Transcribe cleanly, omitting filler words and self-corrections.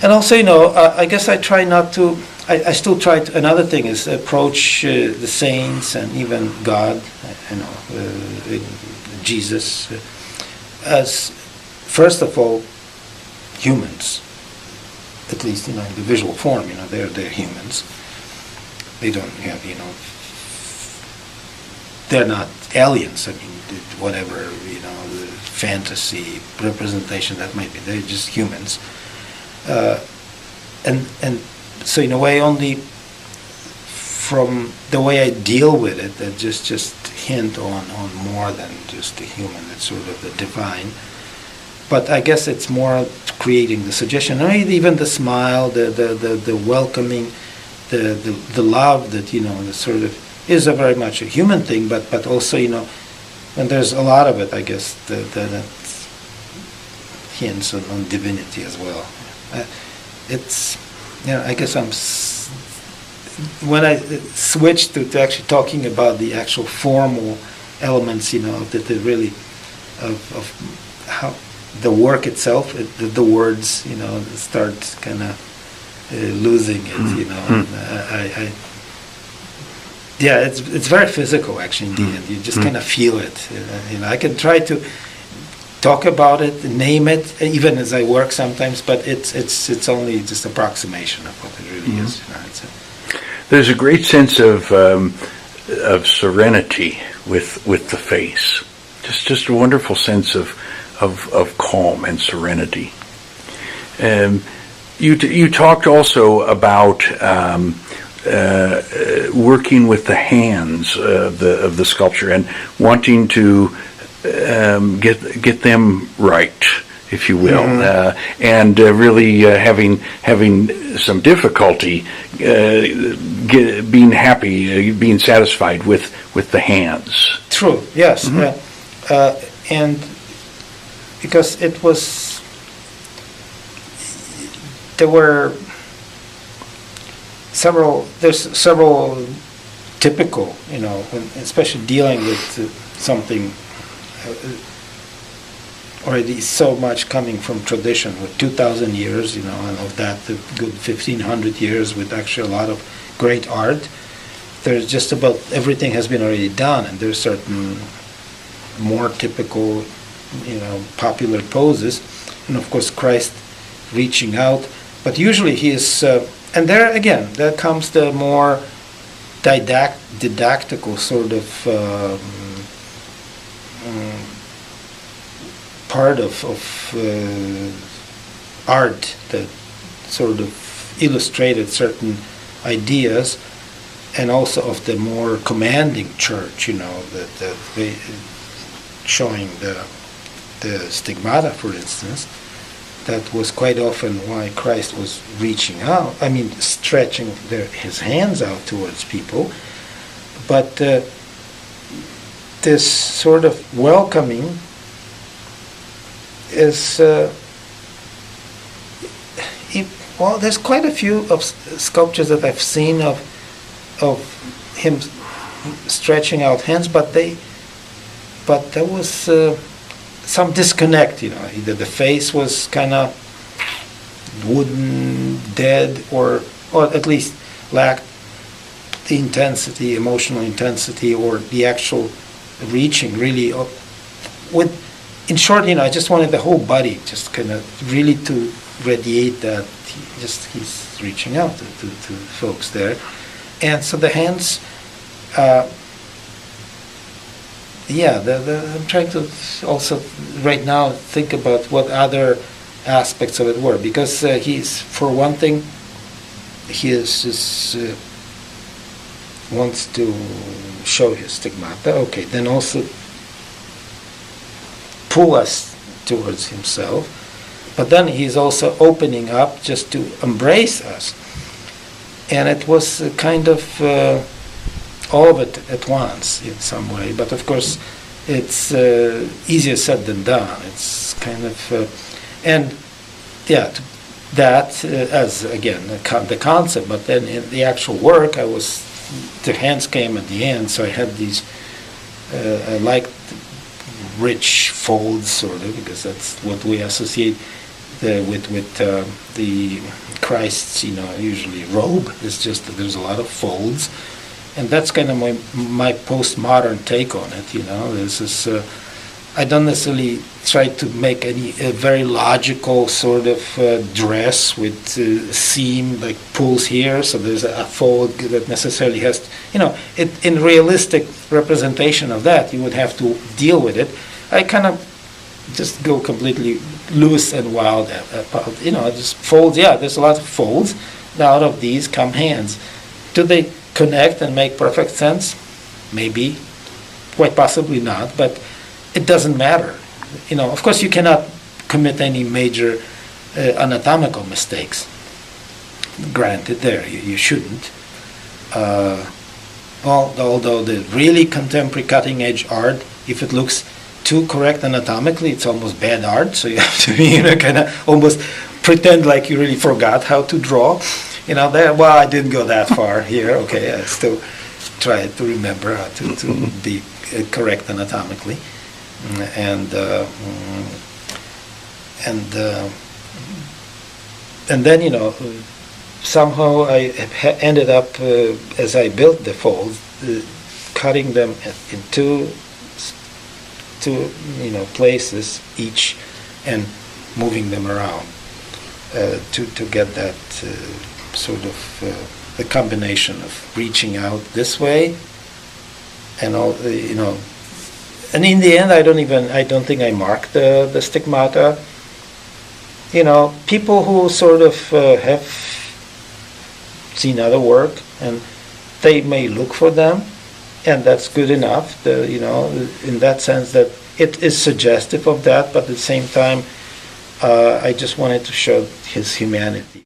And also, I guess I try not to. I still try to. Another thing is approach the saints and even God, Jesus, as first of all humans. At least, in the visual form, they're humans. They don't have, they're not aliens. I mean, whatever, the fantasy representation that might be, they're just humans. And so in a way, only from the way I deal with it, that just hint on more than just the human. It's sort of the divine. But I guess it's more creating the suggestion. I mean, even the smile, the welcoming, the love that the sort of is a very much a human thing. But also and there's a lot of it. I guess that hints on divinity as well. It's I guess when I switched to actually talking about the actual formal elements, that really of how the work itself, the words, start kind of losing it, it's very physical actually in the end. You just kind of feel it. I can try to talk about it, name it, even as I work sometimes, but it's only just approximation of what it really is. There's a great sense of serenity with the face. Just a wonderful sense of calm and serenity. You talked also about working with the hands of the sculpture and wanting to get them right, if you will, and really having some difficulty being happy, being satisfied with the hands. True. Yes. And because there's several typical, especially dealing with something already so much coming from tradition with 2,000 years, and of that the good 1,500 years with actually a lot of great art. There's just about everything has been already done, and there's certain more typical, popular poses, and of course Christ reaching out. But usually he is, and there again, there comes the more didactical sort of part of art that sort of illustrated certain ideas, and also of the more commanding church, that showing the stigmata, for instance. That was quite often why Christ was reaching out. I mean, stretching his hands out towards people. But this sort of welcoming is, there's quite a few of sculptures that I've seen of him stretching out hands, but there was some disconnect, either the face was kind of wooden, dead, or at least lacked the intensity, emotional intensity, or the actual reaching really. In short, I just wanted the whole body just kind of really to radiate that he's reaching out to folks there. And so the hands, I'm trying to also right now think about what other aspects of it were, because he's, for one thing, he wants to show his stigmata. Okay, then also pull us towards himself, but then he's also opening up just to embrace us. And it was kind of all of it at once in some way, but of course it's easier said than done. It's kind of that as again the concept, but then in the actual work the hands came at the end, so I had these I liked rich folds, sort of, because that's what we associate the Christ's, usually robe. It's just that there's a lot of folds, and that's kind of my postmodern take on it. This is I don't necessarily try to make a very logical sort of dress with seam like pulls here, so there's a fold that necessarily has, in realistic representation of that, you would have to deal with it. I kind of just go completely loose and wild about, just folds. Yeah, there's a lot of folds. Now out of these come hands. Do they connect and make perfect sense? Maybe, quite possibly not, but it doesn't matter. Of course you cannot commit any major anatomical mistakes. Granted, there, you shouldn't. Although the really contemporary cutting-edge art, if it looks too correct anatomically, it's almost bad art, so you have to be, kind of almost pretend like you really forgot how to draw. I didn't go that far here, okay, I still try to remember how to be correct anatomically. And then somehow I ended up as I built the folds, cutting them in two places each and moving them around to get that sort of the combination of reaching out this way and all and in the end, I don't think I marked the stigmata. People who sort of have seen other work, and they may look for them, and that's good enough. In that sense that it is suggestive of that, but at the same time, I just wanted to show his humanity.